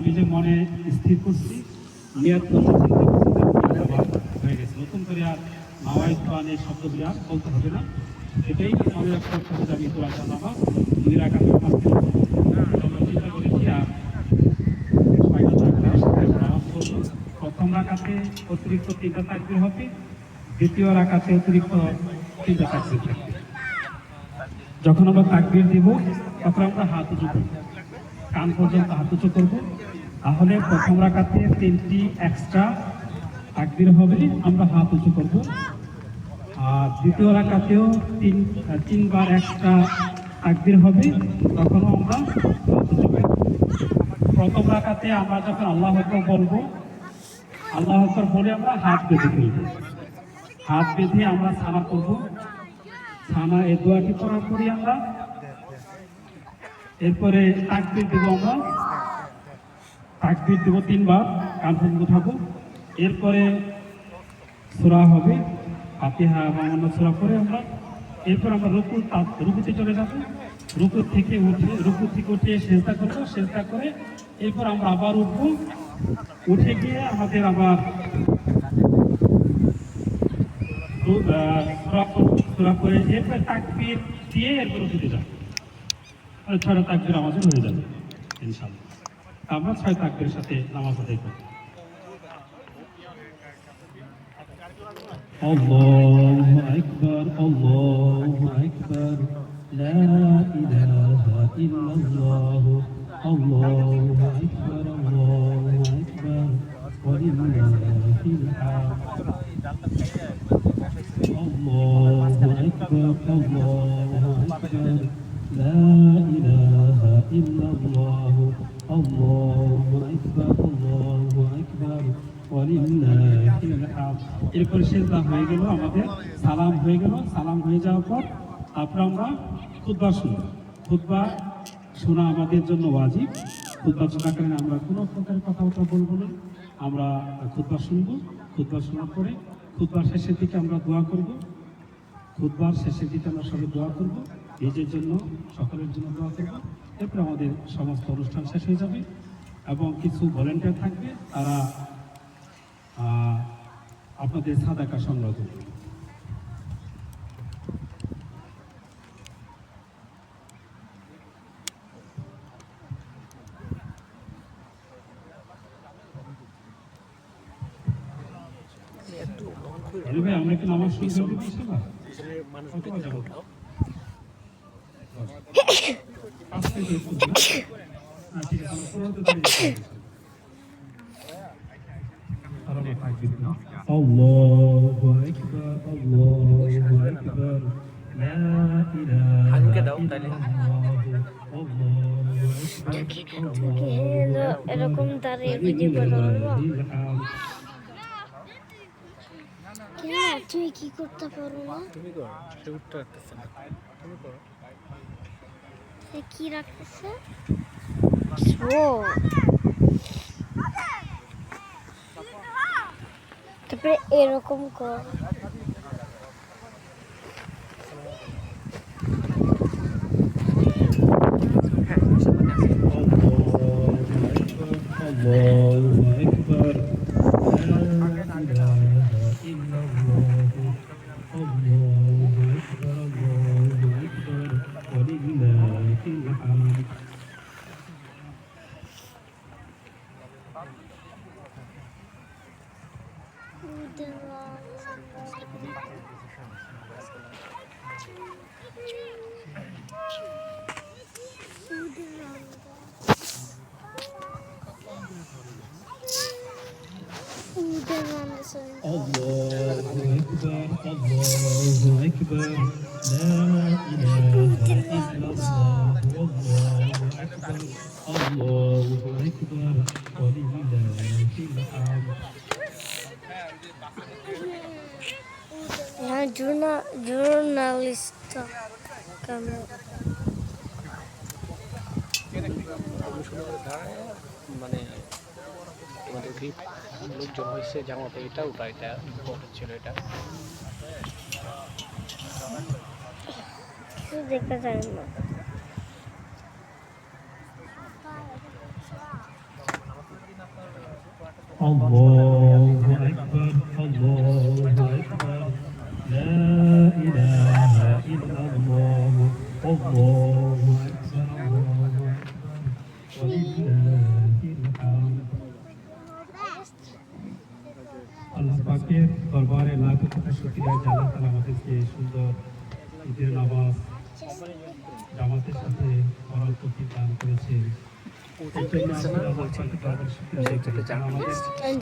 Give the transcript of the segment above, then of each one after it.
আমি যে মনে স্থির করছি, নিয়াত করছি, চিন্তা করছি, হয়ে গেছে। নতুন করে আর নাওয়াইত পান এই শব্দগুলি আর বলতে হবে না। এটাই মনে রাখতে হবে যে আমি 2 রাকাত নামাজ 2 রাকাত নামাজ আমরা চিন্তা করেছি। আর প্রথম রাকাতে অতিরিক্ত 3টা তাকবীর হবে, দ্বিতীয় রাকাতে অতিরিক্ত 3টা তাকবীর থাকবে। যখন আমরা তাকবীর দিব তখন আমরা হাত উঁচু করব, কান পর্যন্ত হাত উঁচু করব। তাহলে প্রথম রাকাতে 3টি এক্সট্রা তাকবীর হবে, আমরা হাত উঁচু করব। আর দ্বিতীয় রাকাতেও 3বার এক্সট্রা তাকবীর হবে, তখনও আমরা হাত উঁচু করব। প্রথম রাকাতে আমরা যখন আল্লাহু আকবার বলবো, আল্লাহু আকবার বলে আমরা হাত বেঁধে ফেলব। হাত বেঁধে আমরা সানা করব। সানা এই দোয়াটি করার পরে আমরা এরপরে তাকবীর দেব। আমরা তাকবীর দেব 3বার, কান পর্যন্ত উঠাবো। এরপরে সূরা হবে, ফাতিহা এবং অন্য সূরা পড়ে এরপর আমরা রুকুতে চলে যাব। রুকু থেকে উঠে সেজদা করব। সেজদা করে এরপর আমরা আবার উঠব। উঠে গিয়ে আমাদের আবার সূরা করে এরপর তাকবীর দিয়ে এরপর উঠে যাব। 6টা তাকবীর আমাদের হয়ে যাবে ইনশাআল্লাহ। আমরা 6 তাকবীরের সাথে নামাজ আদায় করব। আল্লাহু আকবার, আল্লাহু আকবার, লা ইলাহা ইল্লাল্লাহ, আল্লাহু আকবার, আল্লাহু আকবার, ওয়ালিল্লাহিল হামদ। আল্লাহু আকবার, আল্লাহু আকবার, লা ইলাহা ইল্লাল্লাহ, আল্লাহু আকবার, আল্লাহু আকবার, ওয়ালিল্লাহিল হামদ। এরপর সেজদা হয়ে গেল, আমাদের সালাম হয়ে গেল। সালাম হয়ে যাওয়ার পর তারপর আমরা খুতবা শুনব। খুতবা শোনা আমাদের জন্য ওয়াজিব। খুতবা চলাকালীন আমরা কোনো প্রকারের কথাবার্তা বলবো না, আমরা খুতবা শুনব। খুতবা শোনার পরে খুতবার শেষের দিকে আমরা দোয়া করব। খুতবার শেষের দিকে আমরা সবাই দোয়া করব, নিজের জন্য, সকলের জন্য দোয়া করব। এরপর আমাদের সমস্ত অনুষ্ঠান শেষ হয়ে যাবে এবং কিছু ভলেন্টিয়ার থাকবে, তারা আপনাদের সাদাকা সংগ্রহ করবে। আমরা কি নামাজ শুরু করে দিচ্ছি না? আল্লাহু আকবার, আল্লাহু আকবার, লা ইলাহা ইল্লাল্লাহ, এরকম দাঁড়িয়ে ভিডিও করবো। তুই কি করতে পারো না? তুমি করো, সে উঠতে রাখতেছে না, তুমি করো। কি রাখতেছে? তারপরে এরকম কর। আল্লাহু আকবার, লা ইলাহা ইল্লাল্লাহ, আল্লাহু আকবার, আল্লাহু আকবার, ওয়ালিল্লাহিল হামদ। Allahu Akbar, Allahu Akbar, La ilaha illallah, Allahu Akbar, Allahu Akbar, walillahil hamd. Jurnalist kamu. মানে তোমাদের কি লোকজন হয়েছে জামাতে, এটা ওটা এটা ইম্পর্টেন্ট ছিল। এটা দেখা যায় না। الله أكبر الله أكبر لا إله إلا الله الله أكبر الله أكبر ولله الحمد আল্লাহ পাকের দরবারে লাখ কোটি শুকরিয়া জানাই তাআলা আমাদেরকে সুন্দর ঈদের নামাজ জামাতের সাথে পড়ার তৌফিক দান করেছেন।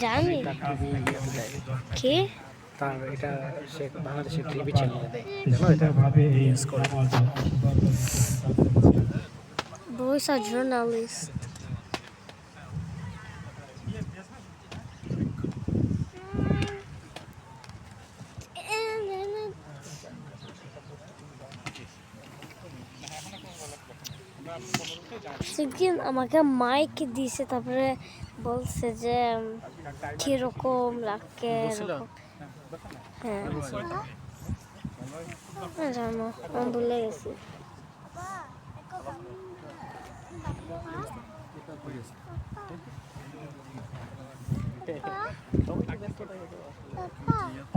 জানি কি তার এটা সে বাংলাদেশের টিভি চ্যানেলে দেয় ভাবে এই boys are journalists. সেদিন আমাকে মাইক দিয়েছে, তারপরে বলছে যে কিরকম লাগে এরকম। হ্যাঁ জানো, আমি ভুলে গেছি।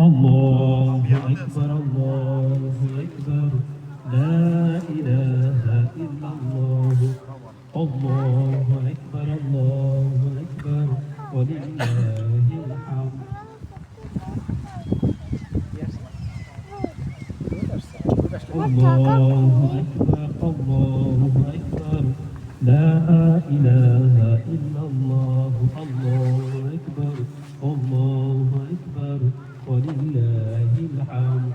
الله أكبر الله أكبر لا إله إلا الله الله أكبر الله أكبر ولله الحمد الله أكبر الله أكبر لا إله إلا الله الله أكبر الله أكبر ولله الحمد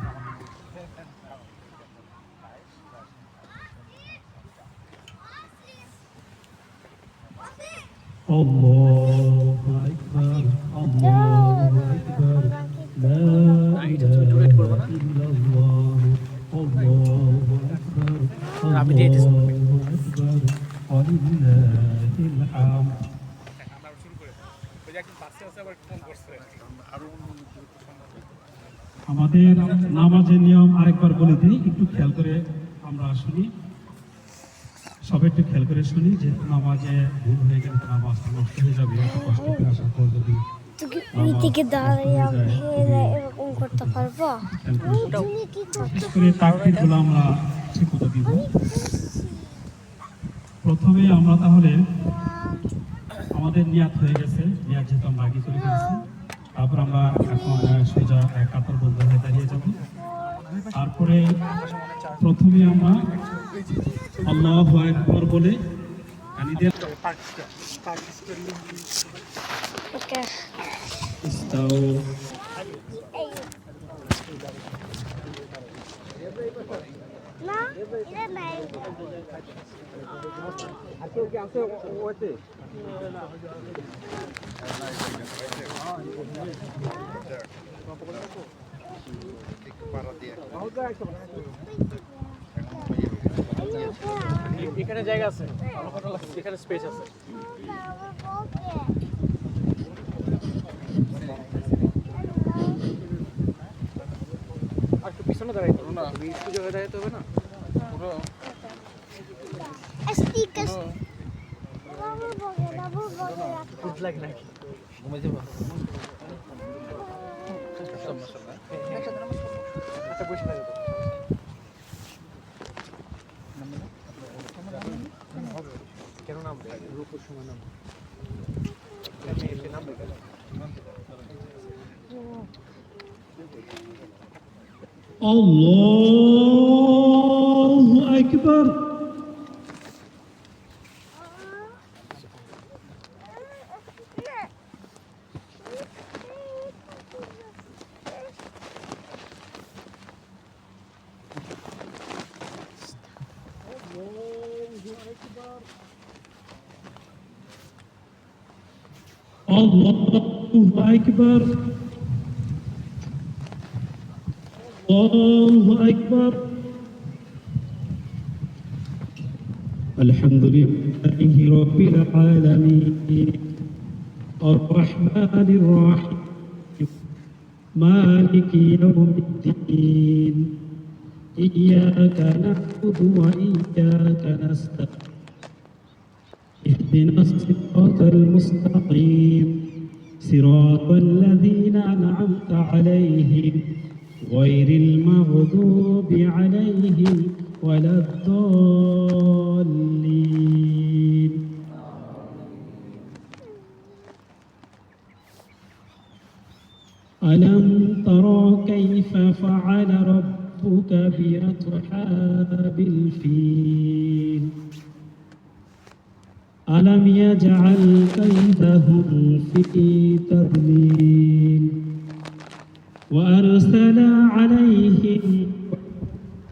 الله أكبر الله أكبر لا إله إلا الله الله أكبر الله أكبر ولله الحمد আমাদের নামাজের নিয়ম আরেকবার বলে দিই, একটু খেয়াল করে আমরা শুনি, সবাই একটু খেয়াল করে শুনি। যে নামাজে ভুল হয়ে গেলে নামাজটা নষ্ট হয়ে যাবে, এত কষ্ট করে আসার পর যদি ওই দিকে দাঁড়িয়ে এরকম করতে পারবো? বিশেষ করে তাকবীরগুলো আমরা ঠিক মতো দিব। প্রথমে আমরা তাহলে আমাদের নিয়াত হয়ে গেছে, নিয়াত যেহেতু আমরা আগে করে ফেলেছি, তারপর আমরা এখন সোজা কাতার বন্ধ হয়ে দাঁড়িয়ে যাব। তারপরে প্রথমে আমরা আল্লাহু আকবার বলে কানিদের ওকে ইস্তাও না এটা নাই। এখানে জায়গা আছে, এখানে স্পেস আছে। আর একটু পিছনে দাঁড়াইতে হবে না, সোজা হয়ে দাঁড়াইতে হবে না পুরো স্টিকার বাবু খুব লাগে নাকি ঘুমে যাবো। একটা বসে লাগে তো কেন নাম রূপের সময় নাম নাম আল্লাহু আকবার Allahu Akbar Allahu Akbar Alhamdulillahi Rabbil Alamin Ar-Rahmanir Rahim Maliki Yawmiddin Iyyaka na'budu wa iyyaka nasta'in. اهدنا الصراط المستقيم صراط الذين أنعمت عليهم غير المغضوب عليهم ولا الضالين. ألم ترى كيف فعل ربك بأصحاب الفيل ألم يجعل كيدهم في تضليل وأرسل عليهم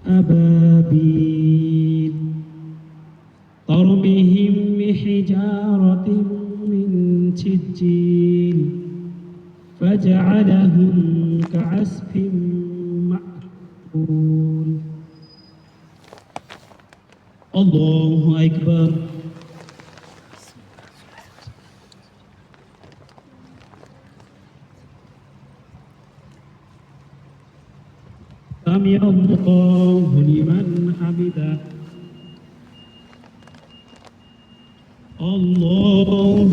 أبابيل ترمهم بحجارة من سجيل فجعلهم كعصف مأكول. الله أكبر. سمع الله لمن حمده. الله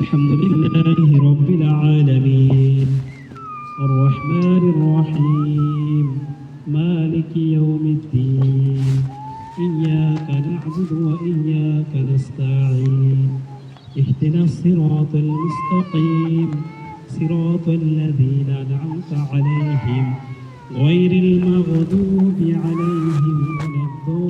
الحمد لله رب العالمين الرحمن الرحيم مالك يوم الدين إياك نعبد وإياك نستعين اهدنا الصراط المستقيم صراط الذين أنعمت عليهم غير المغضوب عليهم ولا الضالين.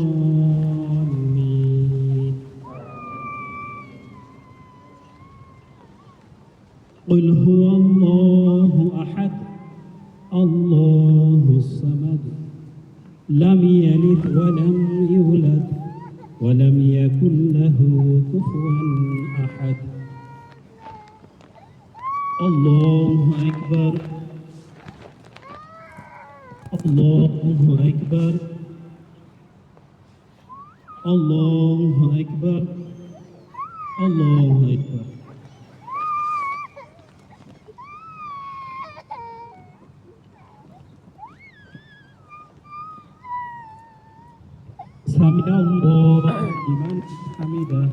قل هو الله أحد الله الصمد لم يلد ولم يولد ولم يكن له كفوا أحد. الله أكبر. الله أكبر. الله أكبر. الله أكبر. سمع الله لمن حمده.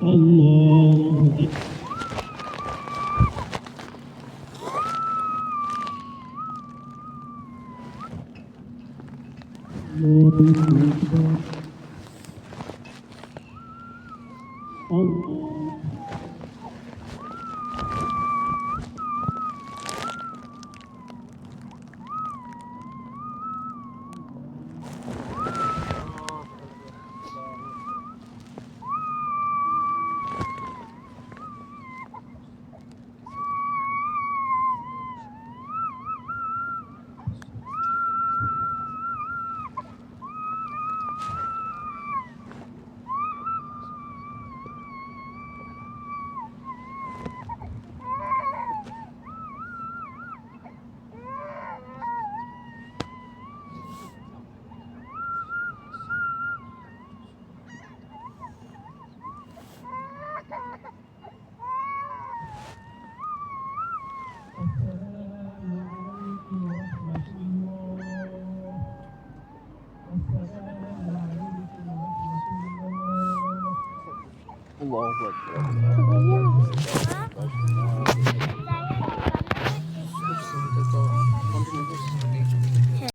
الله أكبر. الله أكبر. الله الله أكبر.